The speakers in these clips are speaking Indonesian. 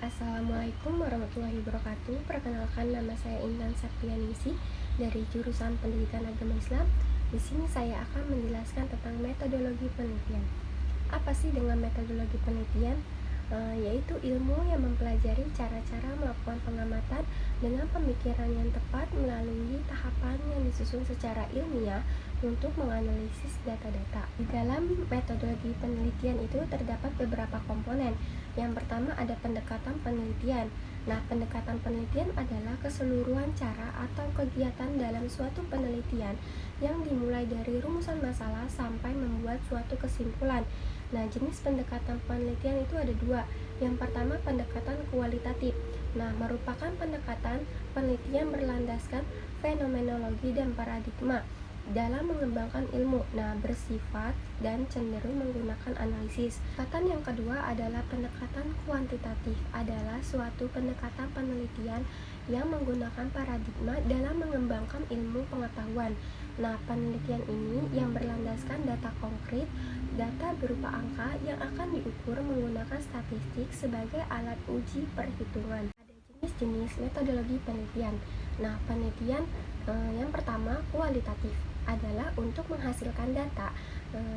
Assalamualaikum warahmatullahi wabarakatuh. Perkenalkan, nama saya Intan Septianingsih dari jurusan Pendidikan Agama Islam. Di sini saya akan menjelaskan tentang metodologi penelitian. Apa sih dengan metodologi penelitian? Yaitu ilmu yang mempelajari cara-cara melakukan pengamatan dengan pemikiran yang tepat melalui tahapan yang disusun secara ilmiah untuk menganalisis data-data. Di dalam metodologi penelitian itu terdapat beberapa komponen. Yang pertama ada pendekatan penelitian. Nah, pendekatan penelitian adalah keseluruhan cara atau kegiatan dalam suatu penelitian yang dimulai dari rumusan masalah sampai membuat suatu kesimpulan. Nah, jenis pendekatan penelitian itu ada dua. Yang pertama, pendekatan kualitatif. Nah, merupakan pendekatan penelitian berlandaskan fenomenologi dan paradigma dalam mengembangkan ilmu. Nah, bersifat dan cenderung menggunakan analisis. Pendekatan yang kedua adalah pendekatan kuantitatif. Adalah suatu pendekatan penelitian yang menggunakan paradigma dalam mengembangkan ilmu pengetahuan. Nah, penelitian ini yang berlandaskan data konkret, data berupa angka yang akan diukur menggunakan statistik sebagai alat uji perhitungan. Ada jenis-jenis metodologi penelitian. Nah, penelitian yang pertama kualitatif adalah untuk menghasilkan data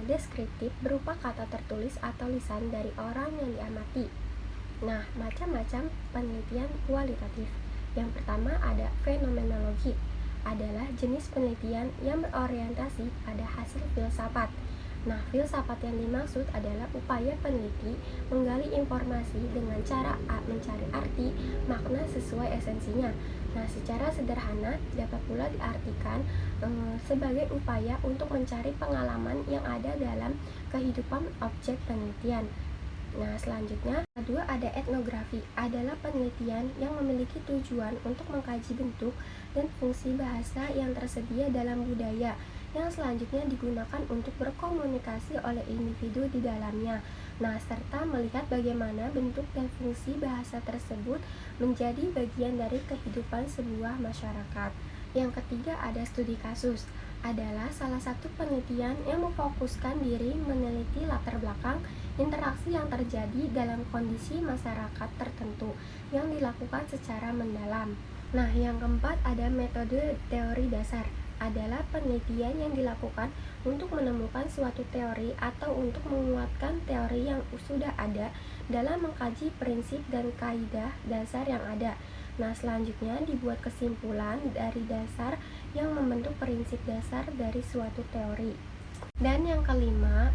deskriptif berupa kata tertulis atau lisan dari orang yang diamati. Nah, macam-macam penelitian kualitatif. Yang pertama ada fenomenologi, adalah jenis penelitian yang berorientasi pada hasil filsafat. Nah, filsafat yang dimaksud adalah upaya peneliti menggali informasi dengan cara mencari arti, makna sesuai esensinya. Nah, secara sederhana dapat pula diartikan sebagai upaya untuk mencari pengalaman yang ada dalam kehidupan objek penelitian. Nah, selanjutnya, kedua ada etnografi, adalah penelitian yang memiliki tujuan untuk mengkaji bentuk dan fungsi bahasa yang tersedia dalam budaya, yang selanjutnya digunakan untuk berkomunikasi oleh individu di dalamnya. Nah, serta melihat bagaimana bentuk dan fungsi bahasa tersebut menjadi bagian dari kehidupan sebuah masyarakat. Yang ketiga ada studi kasus, adalah salah satu penelitian yang memfokuskan diri meneliti latar belakang interaksi yang terjadi dalam kondisi masyarakat tertentu yang dilakukan secara mendalam. Nah, yang keempat ada metode teori dasar, adalah penelitian yang dilakukan untuk menemukan suatu teori atau untuk menguatkan teori yang sudah ada dalam mengkaji prinsip dan kaidah dasar yang ada. Nah, selanjutnya dibuat kesimpulan dari dasar yang membentuk prinsip dasar dari suatu teori. Dan yang kelima,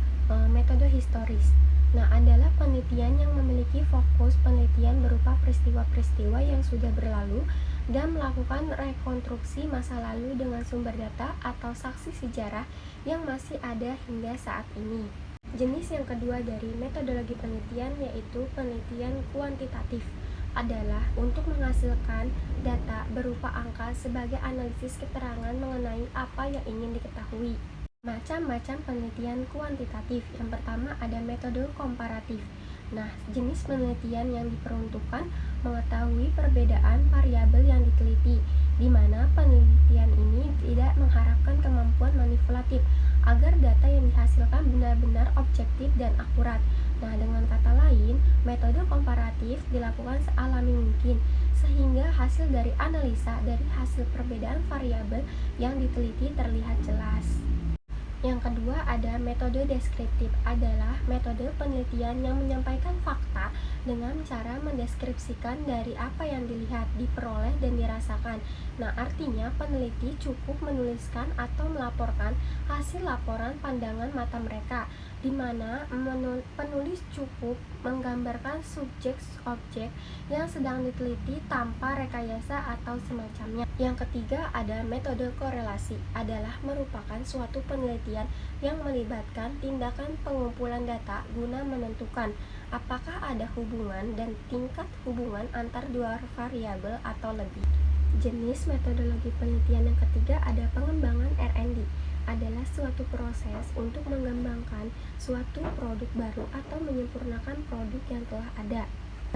metode historis. Nah, adalah penelitian yang memiliki fokus penelitian berupa peristiwa-peristiwa yang sudah berlalu dan melakukan rekonstruksi masa lalu dengan sumber data atau saksi sejarah yang masih ada hingga saat ini. Jenis yang kedua dari metodologi penelitian yaitu penelitian kuantitatif, adalah untuk menghasilkan data berupa angka sebagai analisis keterangan mengenai apa yang ingin diketahui. Macam-macam penelitian kuantitatif. Yang pertama ada metode komparatif. Nah, jenis penelitian yang diperuntukkan mengetahui perbedaan variabel yang diteliti, di mana penelitian ini tidak mengharapkan kemampuan manipulatif agar data yang dihasilkan benar-benar objektif dan akurat. Nah, dengan kata lain, metode komparatif dilakukan sealami mungkin, sehingga hasil dari analisa dari hasil perbedaan variabel yang diteliti terlihat jelas. Yang kedua ada metode deskriptif, adalah metode penelitian yang menyampaikan fakta dengan cara mendeskripsikan dari apa yang dilihat, diperoleh, dan dirasakan. Nah, artinya peneliti cukup menuliskan atau melaporkan hasil laporan pandangan mata mereka, di mana penulis cukup menggambarkan subjek-objek yang sedang diteliti tanpa rekayasa atau semacamnya. Yang ketiga ada metode korelasi, adalah merupakan suatu penelitian yang melibatkan tindakan pengumpulan data guna menentukan apakah ada hubungan dan tingkat hubungan antar dua variabel atau lebih. Jenis metodologi penelitian yang ketiga ada pengembangan R&D, adalah suatu proses untuk mengembangkan suatu produk baru atau menyempurnakan produk yang telah ada.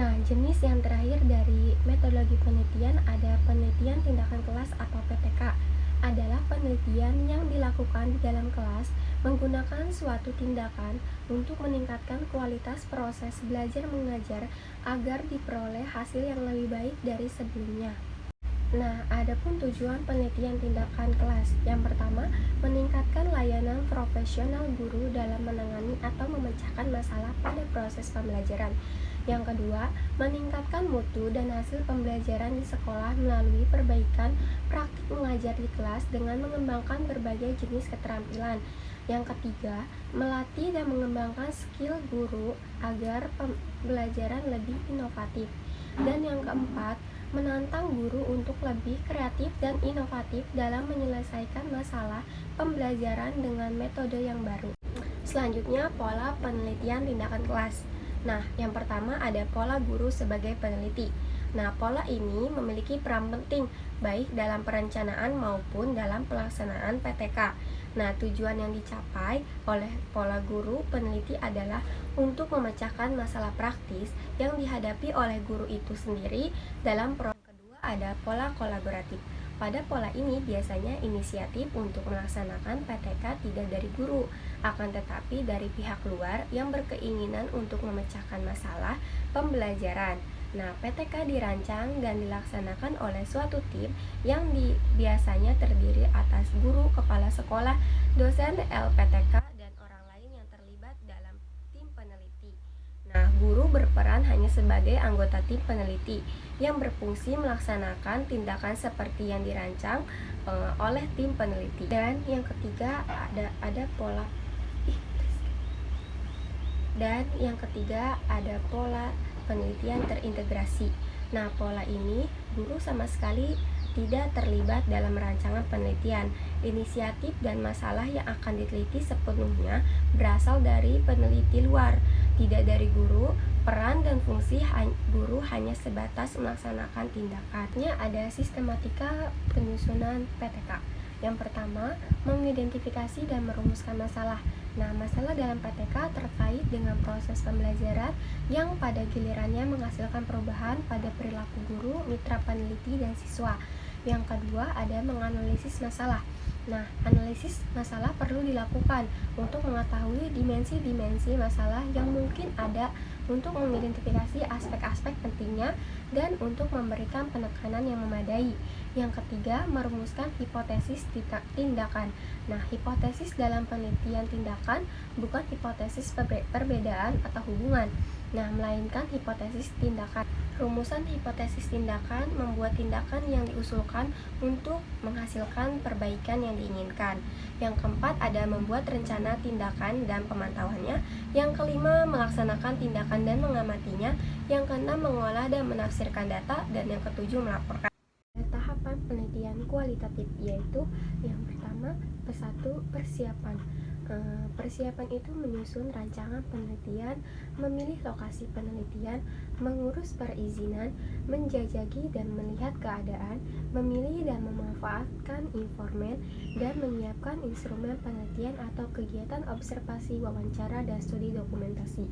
Nah, jenis yang terakhir dari metodologi penelitian ada penelitian tindakan kelas atau PTK, adalah penelitian yang dilakukan di dalam kelas menggunakan suatu tindakan untuk meningkatkan kualitas proses belajar mengajar agar diperoleh hasil yang lebih baik dari sebelumnya. Nah, adapun tujuan penelitian tindakan kelas. Yang pertama, meningkatkan layanan profesional guru dalam menangani atau memecahkan masalah pada proses pembelajaran. Yang kedua, meningkatkan mutu dan hasil pembelajaran di sekolah melalui perbaikan praktik mengajar di kelas dengan mengembangkan berbagai jenis keterampilan. Yang ketiga, melatih dan mengembangkan skill guru agar pembelajaran lebih inovatif. Dan yang keempat, menantang guru untuk lebih kreatif dan inovatif dalam menyelesaikan masalah pembelajaran dengan metode yang baru. Selanjutnya, pola penelitian tindakan kelas. Nah, yang pertama ada pola guru sebagai peneliti. Nah, pola ini memiliki peran penting baik dalam perencanaan maupun dalam pelaksanaan PTK. Nah, tujuan yang dicapai oleh pola guru peneliti adalah untuk memecahkan masalah praktis yang dihadapi oleh guru itu sendiri dalam proses. Kedua, ada pola kolaboratif. Pada pola ini biasanya inisiatif untuk melaksanakan PTK tidak dari guru, akan tetapi dari pihak luar yang berkeinginan untuk memecahkan masalah pembelajaran. Nah, PTK dirancang dan dilaksanakan oleh suatu tim yang biasanya terdiri atas guru, kepala sekolah, dosen LPTK, dan orang lain yang terlibat dalam tim peneliti. Nah, guru berperan hanya sebagai anggota tim peneliti yang berfungsi melaksanakan tindakan seperti yang dirancang oleh tim peneliti. Dan yang ketiga ada pola penelitian terintegrasi. Nah, pola ini guru sama sekali tidak terlibat dalam rancangan penelitian. Inisiatif dan masalah yang akan diteliti sepenuhnya berasal dari peneliti luar, tidak dari guru. Peran dan fungsi guru hanya sebatas melaksanakan tindakannya. Ada sistematika penyusunan PTK. Yang pertama, mengidentifikasi dan merumuskan masalah. Nah, masalah dalam PTK terkait dengan proses pembelajaran yang pada gilirannya menghasilkan perubahan pada perilaku guru, mitra peneliti, dan siswa. Yang kedua, ada menganalisis masalah. Nah, analisis masalah perlu dilakukan untuk mengetahui dimensi-dimensi masalah yang mungkin ada, untuk mengidentifikasi aspek-aspek pentingnya, dan untuk memberikan penekanan yang memadai. Yang ketiga, merumuskan hipotesis tindakan. Nah, hipotesis dalam penelitian tindakan bukan hipotesis perbedaan atau hubungan, melainkan hipotesis tindakan. Rumusan hipotesis tindakan membuat tindakan yang diusulkan untuk menghasilkan perbaikan yang diinginkan. Yang keempat, ada membuat rencana tindakan dan pemantauannya. Yang kelima, melaksanakan tindakan dan mengamatinya. Yang keenam, mengolah dan menafsirkan data. Dan yang ketujuh, melaporkan. Tahapan penelitian kualitatif, yaitu yang pertama, satu, persiapan. Persiapan itu menyusun rancangan penelitian, memilih lokasi penelitian, mengurus perizinan, menjajaki dan melihat keadaan, memilih dan memanfaatkan informan, dan menyiapkan instrumen penelitian atau kegiatan observasi, wawancara, dan studi dokumentasi.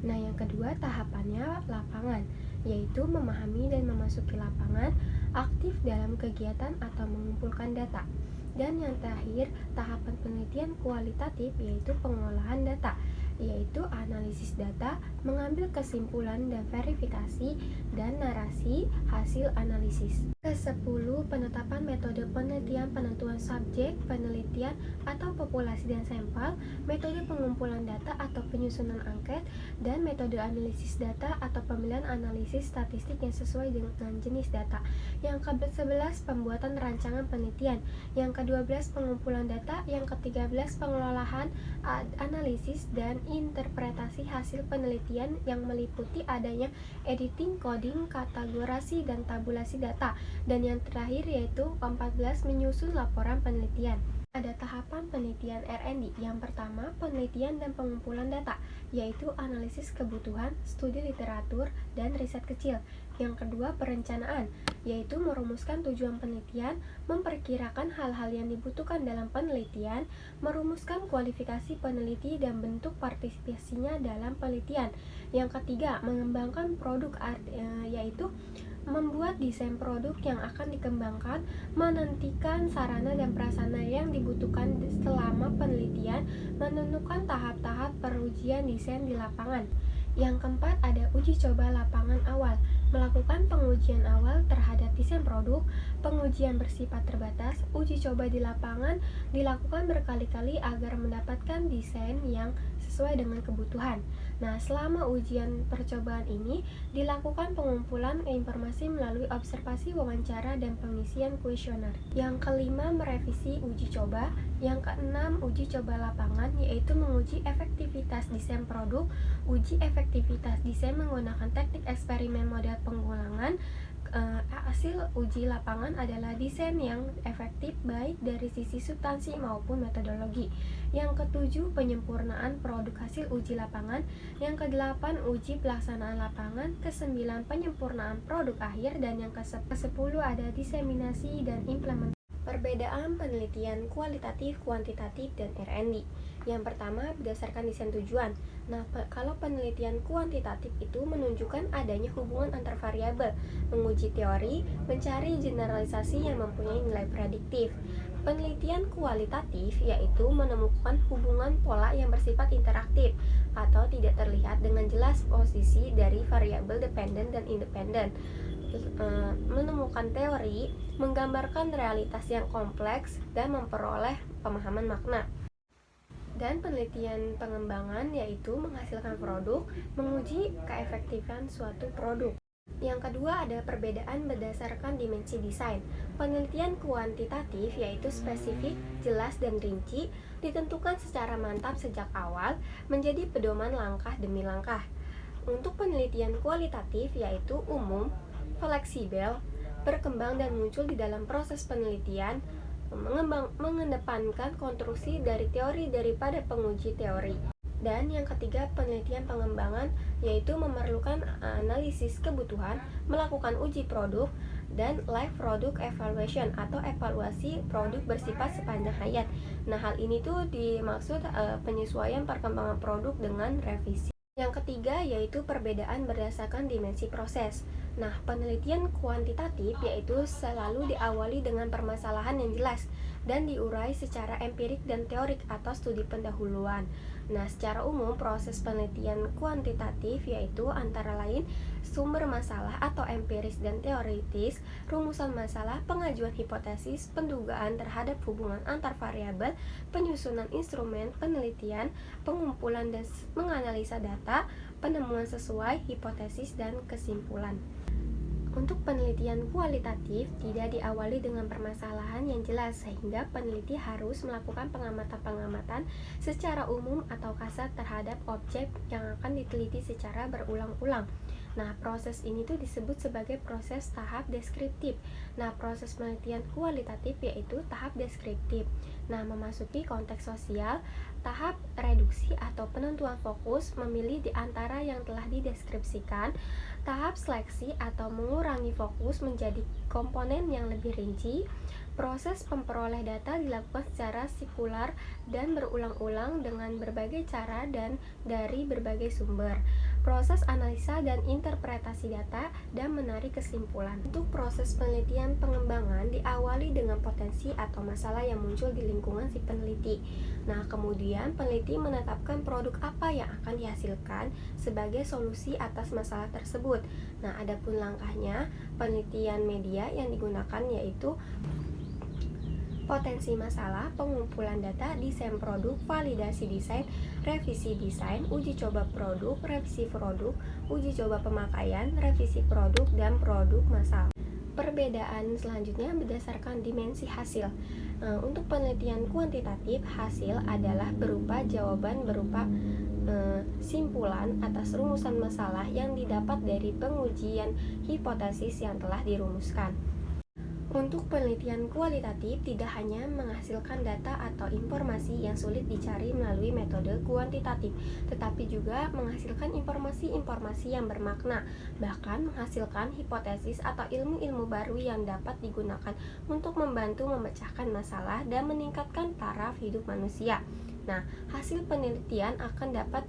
Nah, yang kedua tahapannya lapangan, yaitu memahami dan memasuki lapangan, aktif dalam kegiatan atau mengumpulkan data. Dan yang terakhir, tahapan penelitian kualitatif, yaitu pengolahan data, yaitu analisis data, mengambil kesimpulan dan verifikasi, dan narasi hasil analisis. Ke-10, penetapan metode penelitian, penentuan subjek penelitian atau populasi dan sampel, metode pengumpulan data atau penyusunan angket, dan metode analisis data atau pemilihan analisis statistik yang sesuai dengan jenis data. Yang ke-11, pembuatan rancangan penelitian. Yang ke-12, pengumpulan data. Yang ke-13, pengelolaan, analisis, dan interpretasi hasil penelitian yang meliputi adanya editing, coding, kategorisi, dan tabulasi data. Dan yang terakhir yaitu ke-14, menyusun laporan penelitian. Ada tahapan penelitian R&D. Yang pertama, penelitian dan pengumpulan data, yaitu analisis kebutuhan, studi literatur, dan riset kecil. Yang kedua, perencanaan, yaitu merumuskan tujuan penelitian, memperkirakan hal-hal yang dibutuhkan dalam penelitian, merumuskan kualifikasi peneliti dan bentuk partisipasinya dalam penelitian. Yang ketiga, mengembangkan produk yaitu Membuat desain produk yang akan dikembangkan, menentukan sarana dan prasarana yang dibutuhkan selama penelitian, menentukan tahap-tahap perujian desain di lapangan. Yang keempat, ada uji coba lapangan awal. Melakukan pengujian awal terhadap desain produk. Pengujian bersifat terbatas. Uji coba di lapangan dilakukan berkali-kali agar mendapatkan desain yang sesuai dengan kebutuhan. Nah, selama ujian percobaan ini dilakukan pengumpulan informasi melalui observasi, wawancara, dan pengisian kuesioner. Yang kelima, merevisi uji coba. Yang keenam, uji coba lapangan, yaitu menguji efektivitas desain produk. Uji efektivitas desain menggunakan teknik eksperimen model pengulangan. Hasil uji lapangan adalah desain yang efektif baik dari sisi substansi maupun metodologi. Yang ketujuh, penyempurnaan produk hasil uji lapangan. Yang kedelapan, uji pelaksanaan lapangan. Kesembilan, penyempurnaan produk akhir. Dan yang kesepuluh ada diseminasi dan implementasi. Perbedaan penelitian kualitatif, kuantitatif, dan R&D. Yang pertama, berdasarkan desain tujuan. Nah, kalau penelitian kuantitatif itu menunjukkan adanya hubungan antar variabel, menguji teori, mencari generalisasi yang mempunyai nilai prediktif. Penelitian kualitatif yaitu menemukan hubungan pola yang bersifat interaktif atau tidak terlihat dengan jelas posisi dari variabel dependen dan independen. Menemukan teori, menggambarkan realitas yang kompleks, dan memperoleh pemahaman makna. Dan penelitian pengembangan yaitu menghasilkan produk, menguji keefektifan suatu produk. Yang kedua, ada perbedaan berdasarkan dimensi desain. Penelitian kuantitatif yaitu spesifik, jelas, dan rinci, ditentukan secara mantap sejak awal, menjadi pedoman langkah demi langkah. Untuk penelitian kualitatif yaitu umum, fleksibel, berkembang dan muncul di dalam proses penelitian, mengedepankan konstruksi dari teori daripada penguji teori. Dan yang ketiga, penelitian pengembangan yaitu memerlukan analisis kebutuhan, melakukan uji produk, dan life product evaluation atau evaluasi produk bersifat sepanjang hayat. Nah, hal ini tuh dimaksud penyesuaian perkembangan produk dengan revisi. Yang ketiga yaitu perbedaan berdasarkan dimensi proses. Nah, penelitian kuantitatif yaitu selalu diawali dengan permasalahan yang jelas dan diurai secara empirik dan teorik atau studi pendahuluan. Nah, secara umum proses penelitian kuantitatif yaitu antara lain sumber masalah atau empiris dan teoritis, rumusan masalah, pengajuan hipotesis, pendugaan terhadap hubungan antar variabel, penyusunan instrumen penelitian, pengumpulan dan menganalisa data, penemuan sesuai hipotesis dan kesimpulan. Untuk penelitian kualitatif tidak diawali dengan permasalahan yang jelas sehingga peneliti harus melakukan pengamatan-pengamatan secara umum atau kasar terhadap objek yang akan diteliti secara berulang-ulang. Nah, proses ini tuh disebut sebagai proses tahap deskriptif. Nah, proses penelitian kualitatif yaitu tahap deskriptif. Nah, memasuki konteks sosial, tahap reduksi atau penentuan fokus memilih di antara yang telah dideskripsikan. Tahap seleksi atau mengurangi fokus menjadi komponen yang lebih rinci. Proses memperoleh data dilakukan secara sirkular dan berulang-ulang dengan berbagai cara dan dari berbagai sumber. Proses analisa dan interpretasi data dan menarik kesimpulan. Untuk proses penelitian pengembangan diawali dengan potensi atau masalah yang muncul di lingkungan si peneliti. Nah, kemudian peneliti menetapkan produk apa yang akan dihasilkan sebagai solusi atas masalah tersebut. Nah, adapun langkahnya, penelitian media yang digunakan yaitu potensi masalah, pengumpulan data, desain produk, validasi desain, revisi desain, uji coba produk, revisi produk, uji coba pemakaian, revisi produk, dan produk massal. Perbedaan selanjutnya berdasarkan dimensi hasil. Untuk penelitian kuantitatif, hasil adalah berupa jawaban berupa simpulan atas rumusan masalah yang didapat dari pengujian hipotesis yang telah dirumuskan. Untuk penelitian kualitatif tidak hanya menghasilkan data atau informasi yang sulit dicari melalui metode kuantitatif, tetapi juga menghasilkan informasi-informasi yang bermakna, bahkan menghasilkan hipotesis atau ilmu-ilmu baru yang dapat digunakan untuk membantu memecahkan masalah dan meningkatkan taraf hidup manusia. Nah, hasil penelitian akan dapat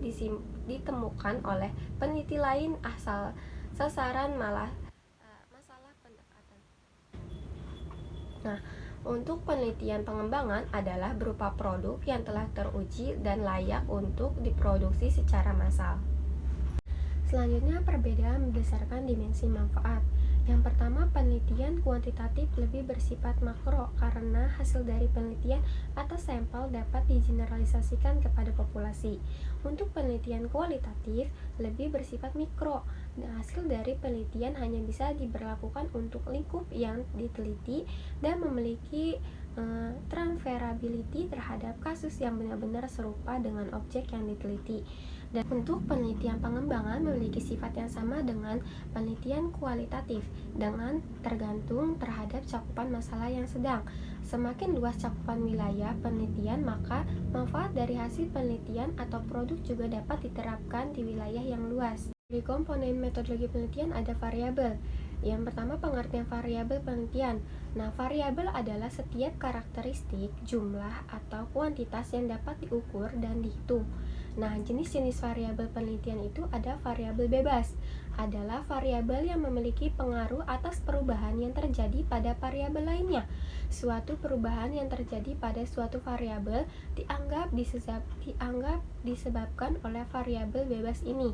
ditemukan oleh peneliti lain asal sasaran masalah Nah, untuk penelitian pengembangan adalah berupa produk yang telah teruji dan layak untuk diproduksi secara massal. Selanjutnya, perbedaan berdasarkan dimensi manfaat. Yang pertama, penelitian kuantitatif lebih bersifat makro karena hasil dari penelitian atas sampel dapat digeneralisasikan kepada populasi. Untuk penelitian kualitatif lebih bersifat mikro. Hasil dari penelitian hanya bisa diberlakukan untuk lingkup yang diteliti dan memiliki transferability terhadap kasus yang benar-benar serupa dengan objek yang diteliti. Dan untuk penelitian pengembangan memiliki sifat yang sama dengan penelitian kualitatif dengan tergantung terhadap cakupan masalah yang sedang. Semakin luas cakupan wilayah penelitian, maka manfaat dari hasil penelitian atau produk juga dapat diterapkan di wilayah yang luas. Di komponen metodologi penelitian ada variabel. Yang pertama, pengertian variabel penelitian. Nah, variabel adalah setiap karakteristik, jumlah, atau kuantitas yang dapat diukur dan dihitung. Nah, jenis-jenis variabel penelitian itu ada variabel bebas, adalah variabel yang memiliki pengaruh atas perubahan yang terjadi pada variabel lainnya. Suatu perubahan yang terjadi pada suatu variabel dianggap disebabkan oleh variabel bebas ini.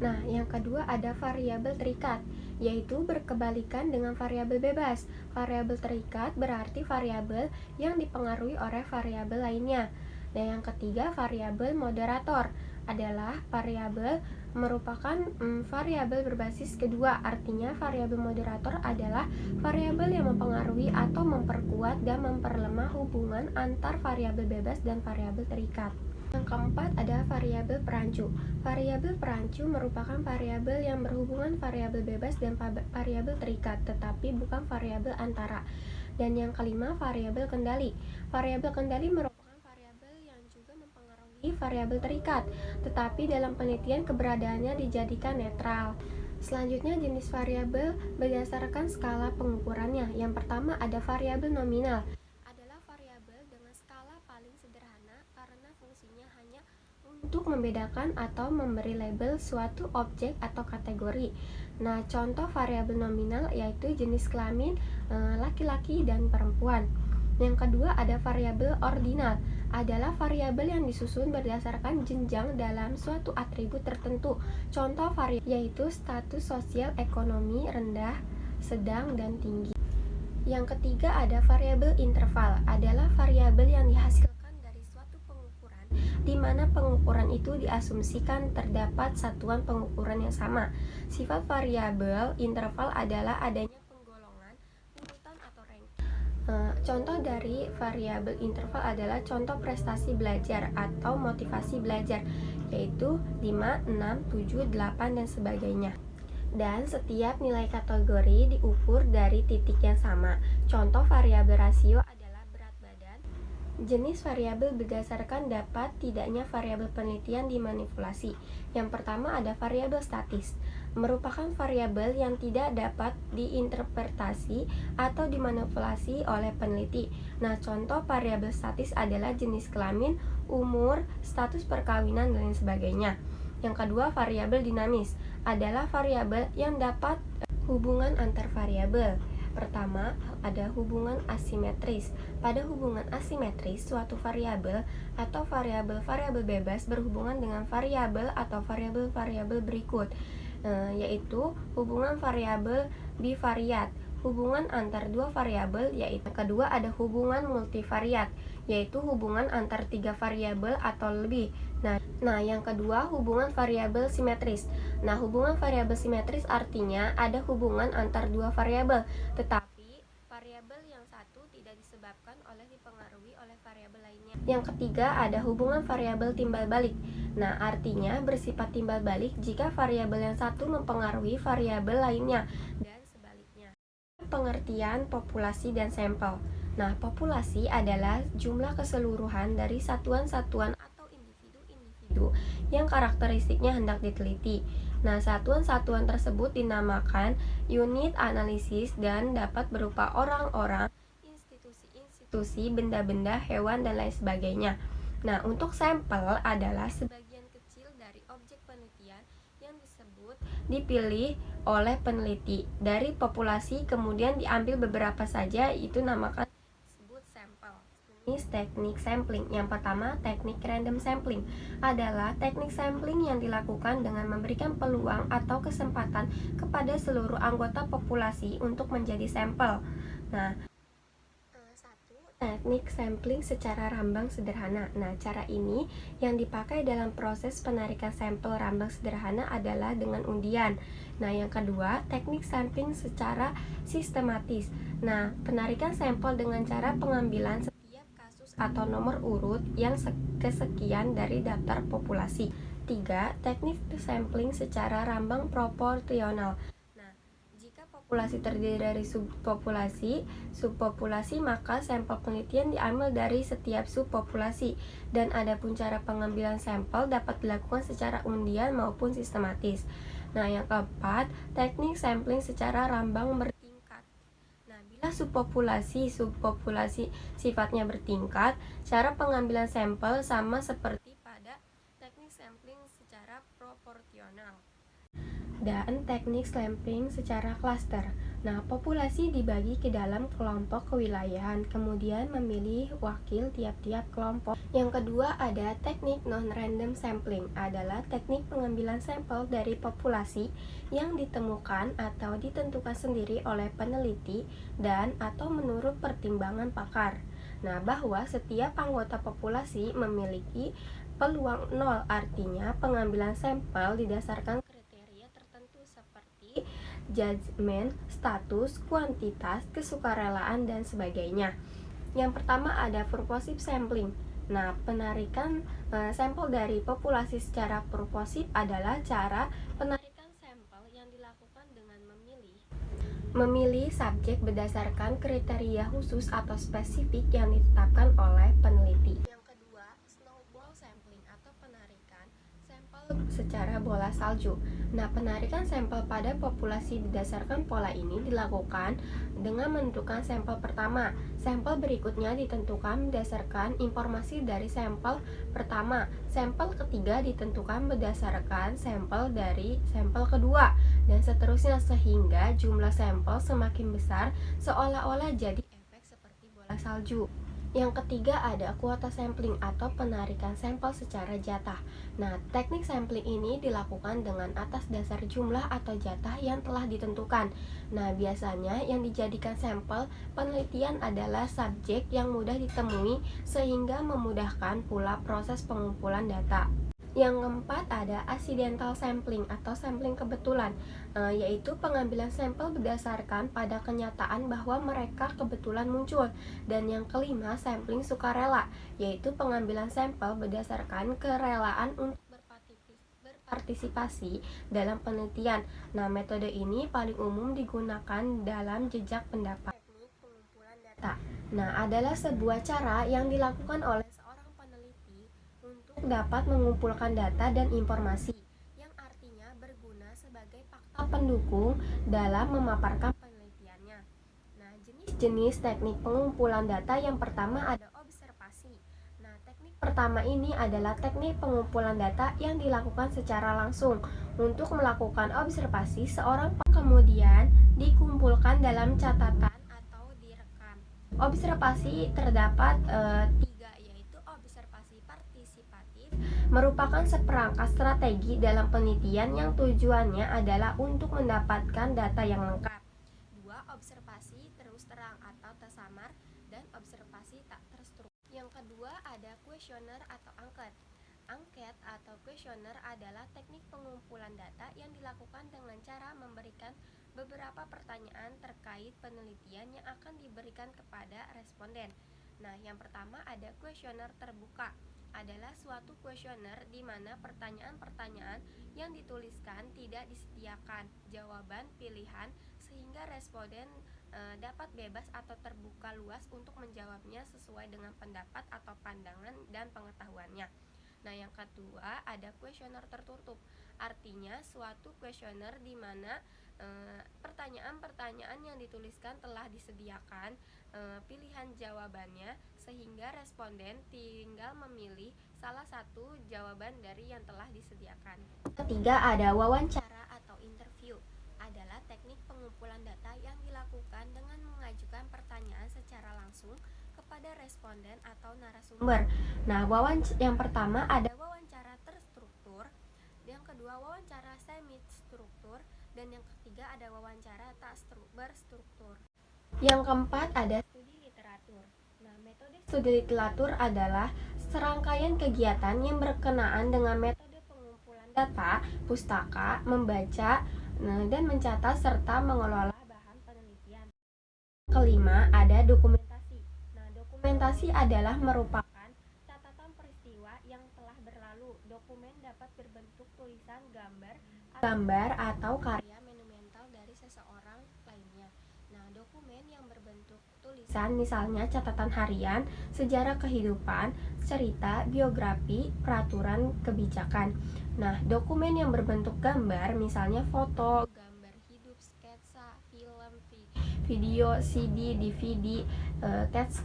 Nah, yang kedua ada variabel terikat, yaitu berkebalikan dengan variabel bebas. Variabel terikat berarti variabel yang dipengaruhi oleh variabel lainnya. Dan yang ketiga, variabel moderator adalah variabel merupakan variabel berbasis kedua. Artinya variabel moderator adalah variabel yang mempengaruhi atau memperkuat dan memperlemah hubungan antar variabel bebas dan variabel terikat. Yang keempat ada variabel perancu. Variabel perancu merupakan variabel yang berhubungan variabel bebas dan variabel terikat, tetapi bukan variabel antara. Dan yang kelima, variabel kendali. Variabel kendali merupakan variabel terikat, tetapi dalam penelitian keberadaannya dijadikan netral. Selanjutnya, jenis variabel berdasarkan skala pengukurannya. Yang pertama ada variabel nominal. Adalah variabel dengan skala paling sederhana karena fungsinya hanya untuk membedakan atau memberi label suatu objek atau kategori. Nah, contoh variabel nominal yaitu jenis kelamin laki-laki dan perempuan. Yang kedua ada variabel ordinal, adalah variabel yang disusun berdasarkan jenjang dalam suatu atribut tertentu. Contoh variabel yaitu status sosial ekonomi rendah, sedang, dan tinggi. Yang ketiga ada variabel interval, adalah variabel yang dihasilkan dari suatu pengukuran di mana pengukuran itu diasumsikan terdapat satuan pengukuran yang sama. Sifat variabel interval adalah adanya contoh dari variabel interval adalah contoh prestasi belajar atau motivasi belajar, yaitu 5, 6, 7, 8, dan sebagainya. Dan setiap nilai kategori diukur dari titik yang sama. Contoh variabel rasio adalah berat badan. Jenis variabel berdasarkan dapat tidaknya variabel penelitian dimanipulasi. Yang pertama ada variabel statis, merupakan variabel yang tidak dapat diinterpretasi atau dimanipulasi oleh peneliti. Nah, contoh variabel statis adalah jenis kelamin, umur, status perkawinan, dan lain sebagainya. Yang kedua, variabel dinamis adalah variabel yang dapat hubungan antar variabel. Pertama, ada hubungan asimetris. Pada hubungan asimetris, suatu variabel atau variabel-variabel bebas berhubungan dengan variabel atau variabel-variabel berikut, yaitu hubungan variabel bivariat, hubungan antar dua variabel, yaitu kedua ada hubungan multivariat, yaitu hubungan antar tiga variabel atau lebih. Nah, yang kedua hubungan variabel simetris. Nah, hubungan variabel simetris artinya ada hubungan antar dua variabel, tetapi variabel yang satu tidak disebabkan oleh dipengaruhi oleh variabel lainnya. Yang ketiga ada hubungan variabel timbal balik. Nah, artinya bersifat timbal balik jika variabel yang satu mempengaruhi variabel lainnya dan sebaliknya. Pengertian populasi dan sampel. Nah, populasi adalah jumlah keseluruhan dari satuan-satuan atau individu-individu yang karakteristiknya hendak diteliti. Nah, satuan-satuan tersebut dinamakan unit analisis dan dapat berupa orang-orang, institusi, benda-benda, hewan, dan lain sebagainya. Nah, untuk sampel adalah sebagian kecil dari objek penelitian yang dipilih oleh peneliti dari populasi, kemudian diambil beberapa saja, itu namakan disebut sampel. Jenis teknik sampling. Yang pertama, teknik random sampling adalah teknik sampling yang dilakukan dengan memberikan peluang atau kesempatan kepada seluruh anggota populasi untuk menjadi sampel. Nah, satu, teknik sampling secara rambang sederhana. Nah, cara ini yang dipakai dalam proses penarikan sampel rambang sederhana adalah dengan undian. Nah, yang kedua, teknik sampling secara sistematis. Nah, penarikan sampel dengan cara pengambilan setiap kasus atau nomor urut yang kesekian dari daftar populasi. Tiga, teknik sampling secara rambang proporsional. Populasi terdiri dari subpopulasi, maka sampel penelitian diambil dari setiap subpopulasi. Dan adapun cara pengambilan sampel dapat dilakukan secara undian maupun sistematis. Nah, yang keempat, teknik sampling secara rambang bertingkat. Nah, bila subpopulasi sifatnya bertingkat, cara pengambilan sampel sama seperti pada teknik sampling secara proporsional. Dan teknik sampling secara klaster. Nah, populasi dibagi ke dalam kelompok kewilayahan, kemudian memilih wakil tiap-tiap kelompok. Yang kedua ada teknik non-random sampling, adalah teknik pengambilan sampel dari populasi yang ditemukan atau ditentukan sendiri oleh peneliti dan atau menurut pertimbangan pakar. Nah, bahwa setiap anggota populasi memiliki peluang nol, artinya pengambilan sampel didasarkan judgement, status, kuantitas, kesukarelaan, dan sebagainya. Yang pertama ada purposive sampling. Nah, penarikan sampel dari populasi secara purposive adalah cara penarikan sampel yang dilakukan dengan memilih subjek berdasarkan kriteria khusus atau spesifik yang ditetapkan oleh peneliti. Yang kedua, snowball sampling atau penarikan sampel secara bola salju. Nah, penarikan sampel pada populasi berdasarkan pola ini dilakukan dengan menentukan sampel pertama. Sampel berikutnya ditentukan berdasarkan informasi dari sampel pertama. Sampel ketiga ditentukan berdasarkan sampel dari sampel kedua, dan seterusnya sehingga jumlah sampel semakin besar seolah-olah jadi efek seperti bola salju. Yang ketiga ada kuota sampling atau penarikan sampel secara jatah. Nah, teknik sampling ini dilakukan dengan atas dasar jumlah atau jatah yang telah ditentukan. Nah, biasanya yang dijadikan sampel penelitian adalah subjek yang mudah ditemui sehingga memudahkan pula proses pengumpulan data. Yang keempat ada accidental sampling atau sampling kebetulan, yaitu pengambilan sampel berdasarkan pada kenyataan bahwa mereka kebetulan muncul. Dan yang kelima sampling sukarela, yaitu pengambilan sampel berdasarkan kerelaan untuk berpartisipasi dalam penelitian. Nah, metode ini paling umum digunakan dalam jejak pendapat. Teknik pengumpulan data. Nah, adalah sebuah cara yang dilakukan oleh dapat mengumpulkan data dan informasi yang artinya berguna sebagai fakta pendukung dalam memaparkan penelitiannya. Nah, jenis-jenis teknik pengumpulan data yang pertama ada observasi. Nah, teknik pertama ini adalah teknik pengumpulan data yang dilakukan secara langsung. Untuk melakukan observasi, seorang kemudian dikumpulkan dalam catatan atau direkam. Observasi terdapat merupakan seperangkat strategi dalam penelitian yang tujuannya adalah untuk mendapatkan data yang lengkap. Dua, observasi terus terang atau tersamar, dan observasi tak terstruktur. Yang kedua ada kuesioner atau angket. Angket atau kuesioner adalah teknik pengumpulan data yang dilakukan dengan cara memberikan beberapa pertanyaan terkait penelitian yang akan diberikan kepada responden. Nah, yang pertama ada kuesioner terbuka, adalah suatu kuesioner di mana pertanyaan-pertanyaan yang dituliskan tidak disediakan jawaban pilihan sehingga responden dapat bebas atau terbuka luas untuk menjawabnya sesuai dengan pendapat atau pandangan dan pengetahuannya. Nah, yang kedua ada kuesioner tertutup, artinya suatu kuesioner di mana pertanyaan-pertanyaan yang dituliskan telah disediakan pilihan jawabannya sehingga responden tinggal memilih salah satu jawaban dari yang telah disediakan. Ketiga ada wawancara atau interview, adalah teknik pengumpulan data yang dilakukan dengan mengajukan pertanyaan secara langsung kepada responden atau narasumber. Nah, yang pertama ada wawancara terstruktur, yang kedua wawancara semi struktur, dan yang ketiga ada wawancara tak berstruktur. Yang keempat ada studi literatur. Nah, metode studi literatur adalah serangkaian kegiatan yang berkenaan dengan metode pengumpulan data, pustaka, membaca, dan mencatat serta mengelola bahan penelitian. Kelima, ada dokumentasi. Nah, dokumentasi adalah merupakan catatan peristiwa yang telah berlalu. Dokumen dapat berbentuk tulisan, gambar atau karya monumental dari seseorang lainnya. Nah, dokumen yang berbentuk tulisan misalnya catatan harian, sejarah kehidupan, cerita, biografi, peraturan kebijakan. Nah, dokumen yang berbentuk gambar misalnya foto, gambar hidup, sketsa, film, video, CD, DVD,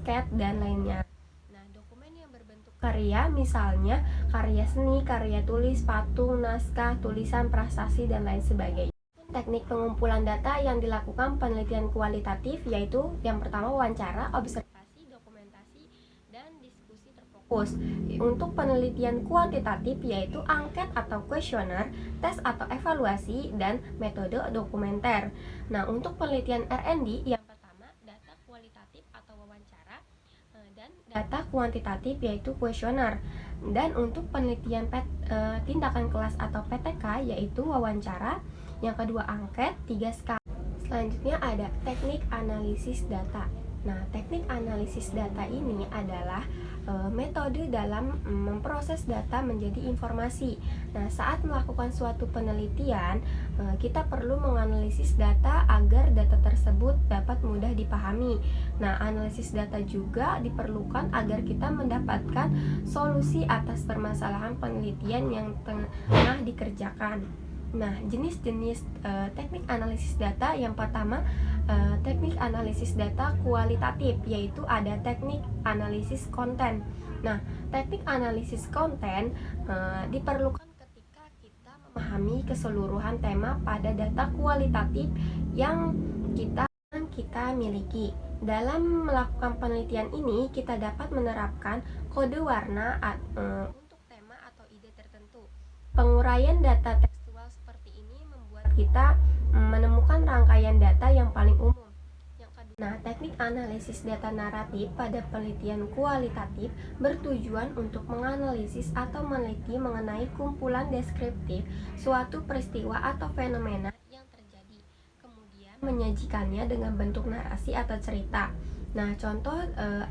CAT, dan lainnya. Nah, dokumen yang berbentuk karya misalnya karya seni, karya tulis, patung, naskah, tulisan, prasasti, dan lain sebagainya. Teknik pengumpulan data yang dilakukan penelitian kualitatif yaitu yang pertama wawancara, observasi, dokumentasi, dan diskusi terfokus. Untuk penelitian kuantitatif yaitu angket atau kuesioner, tes atau evaluasi, dan metode dokumenter. Nah, untuk penelitian R&D yang pertama data kualitatif atau wawancara, dan data kuantitatif yaitu kuesioner. Dan untuk penelitian tindakan kelas atau PTK yaitu wawancara, yang kedua angket, 3 skala. Selanjutnya ada teknik analisis data. Nah, teknik analisis data ini adalah metode dalam memproses data menjadi informasi. Nah, saat melakukan suatu penelitian, kita perlu menganalisis data agar data tersebut dapat mudah dipahami. Nah, analisis data juga diperlukan agar kita mendapatkan solusi atas permasalahan penelitian yang tengah dikerjakan. Nah, jenis-jenis teknik analisis data yang pertama teknik analisis data kualitatif, yaitu ada teknik analisis konten. Nah, teknik analisis konten diperlukan ketika kita memahami keseluruhan tema pada data kualitatif yang kita miliki. Dalam melakukan penelitian ini, kita dapat menerapkan kode warna untuk tema atau ide tertentu. Penguraian data tekstual seperti ini membuat kita menemukan rangkaian data yang paling umum. Yang kedua, nah, teknik analisis data naratif pada penelitian kualitatif bertujuan untuk menganalisis atau meneliti mengenai kumpulan deskriptif suatu peristiwa atau fenomena yang terjadi, kemudian menyajikannya dengan bentuk narasi atau cerita. Nah, contoh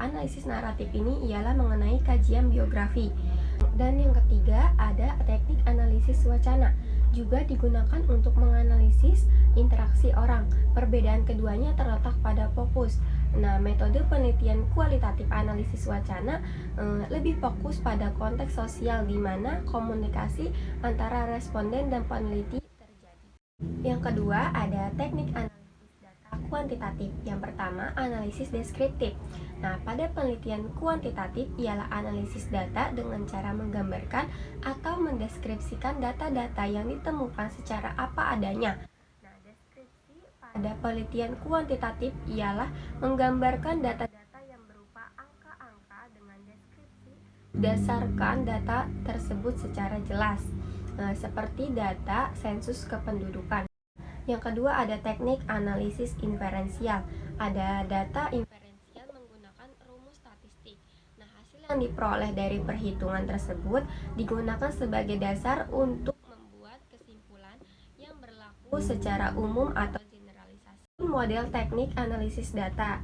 analisis naratif ini ialah mengenai kajian biografi. Dan yang ketiga ada teknik analisis wacana, juga digunakan untuk menganalisis interaksi orang. Perbedaan keduanya terletak pada fokus. Nah, metode penelitian kualitatif analisis wacana lebih fokus pada konteks sosial di mana komunikasi antara responden dan peneliti terjadi. Yang kedua ada teknik analisis kuantitatif. Yang pertama, analisis deskriptif. Nah, pada penelitian kuantitatif ialah analisis data dengan cara menggambarkan atau mendeskripsikan data-data yang ditemukan secara apa adanya. Nah, deskripsi pada penelitian kuantitatif ialah menggambarkan data-data yang berupa angka-angka dengan deskripsi berdasarkan data tersebut secara jelas, seperti data sensus kependudukan. Yang kedua ada teknik analisis inferensial. Ada data inferensial menggunakan rumus statistik. Nah, hasil yang diperoleh dari perhitungan tersebut digunakan sebagai dasar untuk membuat kesimpulan yang berlaku secara umum atau generalisasi. Model teknik analisis data.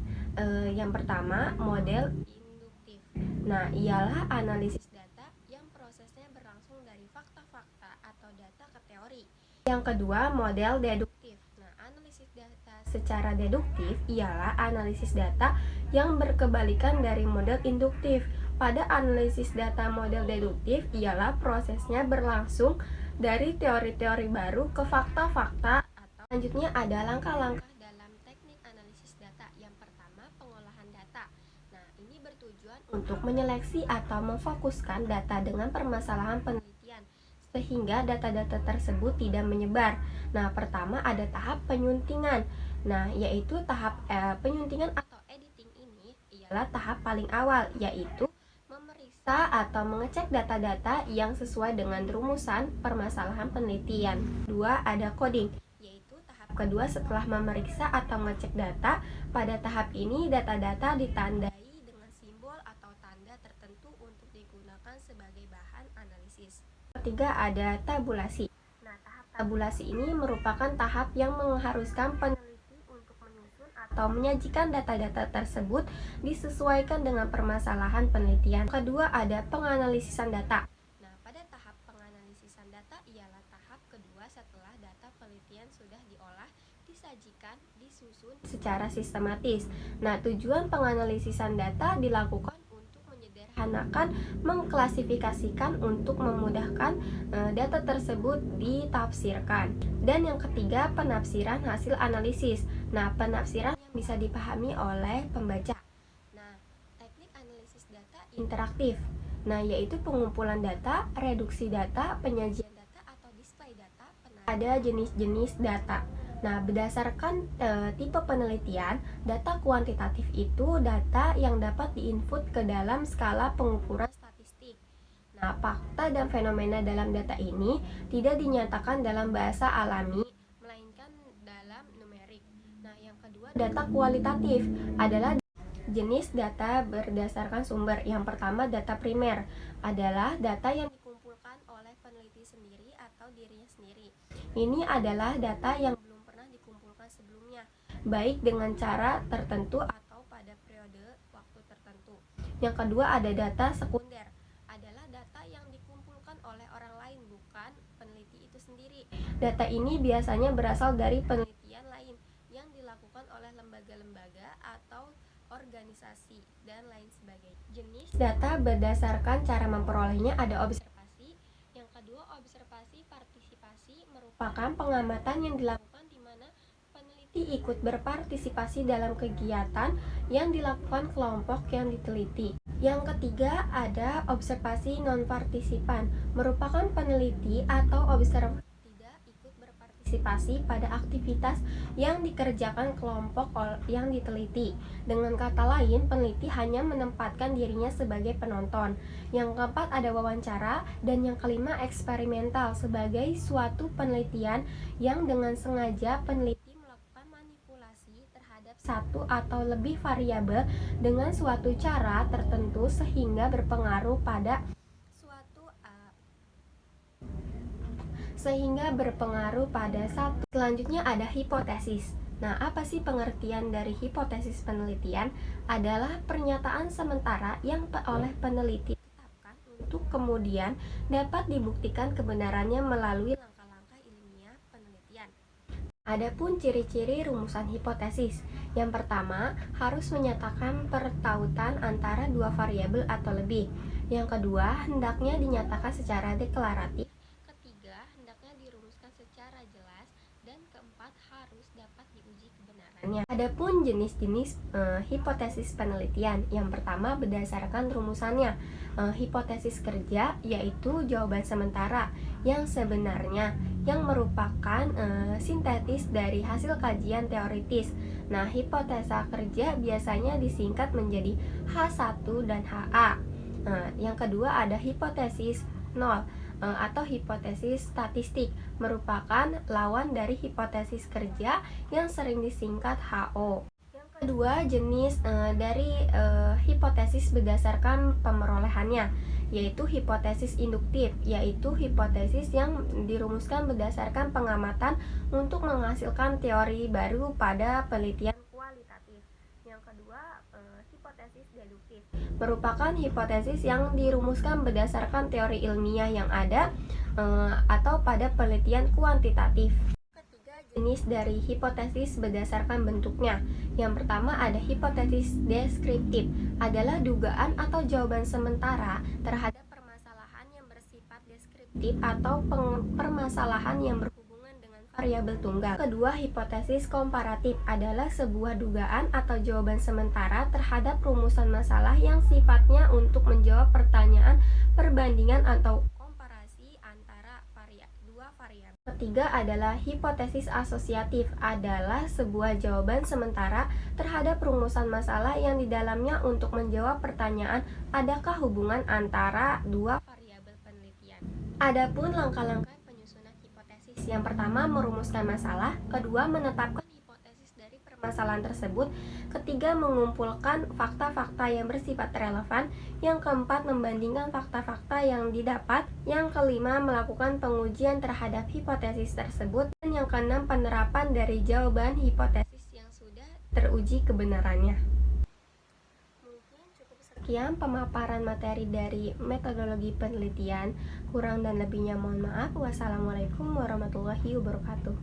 Yang pertama, model induktif. Nah, ialah analisis data yang prosesnya berlangsung dari fakta-fakta atau data ke teori. Yang kedua, model deduktif. Nah, analisis data secara deduktif ialah analisis data yang berkebalikan dari model induktif. Pada analisis data model deduktif ialah prosesnya berlangsung dari teori-teori baru ke fakta-fakta. Atau selanjutnya ada langkah-langkah dalam teknik analisis data. Yang pertama, pengolahan data. Nah, ini bertujuan untuk menyeleksi atau memfokuskan data dengan permasalahan penelitian. sehingga data-data tersebut tidak menyebar. Nah, pertama ada tahap penyuntingan. Nah, yaitu tahap penyuntingan atau editing ini ialah tahap paling awal, yaitu memeriksa atau mengecek data-data yang sesuai dengan rumusan permasalahan penelitian. Dua, ada coding, yaitu tahap kedua setelah memeriksa atau mengecek data. Pada tahap ini data-data ditandai dengan simbol atau tanda tertentu untuk digunakan sebagai bahan analisis. Ketiga, ada tabulasi. Nah, tahap tabulasi ini merupakan tahap yang mengharuskan peneliti untuk menyusun atau menyajikan data-data tersebut disesuaikan dengan permasalahan penelitian. Kedua, ada penganalisisan data. Nah, pada tahap penganalisisan data ialah tahap kedua setelah data penelitian sudah diolah, disajikan, disusun secara sistematis. Nah, tujuan penganalisisan data dilakukan menyederhanakan, mengklasifikasikan untuk memudahkan data tersebut ditafsirkan. Dan yang ketiga, penafsiran hasil analisis. Nah, penafsiran yang bisa dipahami oleh pembaca. Nah, teknik analisis data interaktif. Nah, yaitu pengumpulan data, reduksi data, penyajian data atau display data. Ada jenis-jenis data. Nah, berdasarkan tipe penelitian, data kuantitatif itu data yang dapat diinput ke dalam skala pengukuran statistik. Nah, fakta dan fenomena dalam data ini tidak dinyatakan dalam bahasa alami, melainkan dalam numerik. Nah, yang kedua, data kualitatif adalah jenis data berdasarkan sumber. Yang pertama, data primer adalah data yang dikumpulkan oleh peneliti sendiri atau dirinya sendiri. Ini adalah data yang sebelumnya, baik dengan cara tertentu atau pada periode waktu tertentu. Yang kedua, ada data sekunder, adalah data yang dikumpulkan oleh orang lain, bukan peneliti itu sendiri. Data ini biasanya berasal dari penelitian lain yang dilakukan oleh lembaga-lembaga atau organisasi dan lain sebagainya. Jenis data berdasarkan cara memperolehnya ada observasi. Yang kedua, observasi partisipasi merupakan pengamatan yang dilakukan ikut berpartisipasi dalam kegiatan yang dilakukan kelompok yang diteliti. Yang ketiga, ada observasi non-partisipan, merupakan peneliti atau observator tidak ikut berpartisipasi pada aktivitas yang dikerjakan kelompok yang diteliti. Dengan kata lain, peneliti hanya menempatkan dirinya sebagai penonton. Yang keempat, ada wawancara. Dan yang kelima, eksperimental, sebagai suatu penelitian yang dengan sengaja peneliti satu atau lebih variabel dengan suatu cara tertentu sehingga berpengaruh pada satu. Selanjutnya ada hipotesis. Nah, apa sih pengertian dari hipotesis penelitian? Adalah pernyataan sementara yang oleh peneliti tetapkan untuk kemudian dapat dibuktikan kebenarannya melalui langkah-langkah ilmiah penelitian. Adapun ciri-ciri rumusan hipotesis. Yang pertama, harus menyatakan pertautan antara dua variabel atau lebih. Yang kedua, hendaknya dinyatakan secara deklaratif. Ketiga, hendaknya dirumuskan secara jelas. Dan keempat, harus dapat diuji kebenarannya. Adapun jenis-jenis hipotesis penelitian. Yang pertama, berdasarkan rumusannya. Hipotesis kerja yaitu jawaban sementara yang sebenarnya, yang merupakan sintetis dari hasil kajian teoritis. Nah, hipotesa kerja biasanya disingkat menjadi H1 dan HA. Yang kedua, ada hipotesis nol atau hipotesis statistik, merupakan lawan dari hipotesis kerja yang sering disingkat HO. Kedua, jenis dari hipotesis berdasarkan pemerolehannya, yaitu hipotesis induktif, yaitu hipotesis yang dirumuskan berdasarkan pengamatan untuk menghasilkan teori baru pada penelitian kualitatif. Yang kedua, hipotesis deduktif, merupakan hipotesis yang dirumuskan berdasarkan teori ilmiah yang ada atau pada penelitian kuantitatif. Jenis dari hipotesis berdasarkan bentuknya. Yang pertama, ada hipotesis deskriptif, adalah dugaan atau jawaban sementara terhadap permasalahan yang bersifat deskriptif atau permasalahan yang berhubungan dengan variabel tunggal. Kedua, hipotesis komparatif adalah sebuah dugaan atau jawaban sementara terhadap rumusan masalah yang sifatnya untuk menjawab pertanyaan perbandingan atau komparasi antara Ketiga adalah hipotesis asosiatif, adalah sebuah jawaban sementara terhadap rumusan masalah yang di dalamnya untuk menjawab pertanyaan adakah hubungan antara dua variabel penelitian. Adapun langkah-langkah penyusunan hipotesis, yang pertama merumuskan masalah, kedua menetapkan hipotesis dari permasalahan tersebut, ketiga mengumpulkan fakta-fakta yang bersifat relevan, yang keempat membandingkan fakta-fakta yang didapat, yang kelima melakukan pengujian terhadap hipotesis tersebut, dan yang keenam penerapan dari jawaban hipotesis yang sudah teruji kebenarannya. Mungkin cukup sekian pemaparan materi dari metodologi penelitian. Kurang dan lebihnya mohon maaf. Wassalamualaikum warahmatullahi wabarakatuh.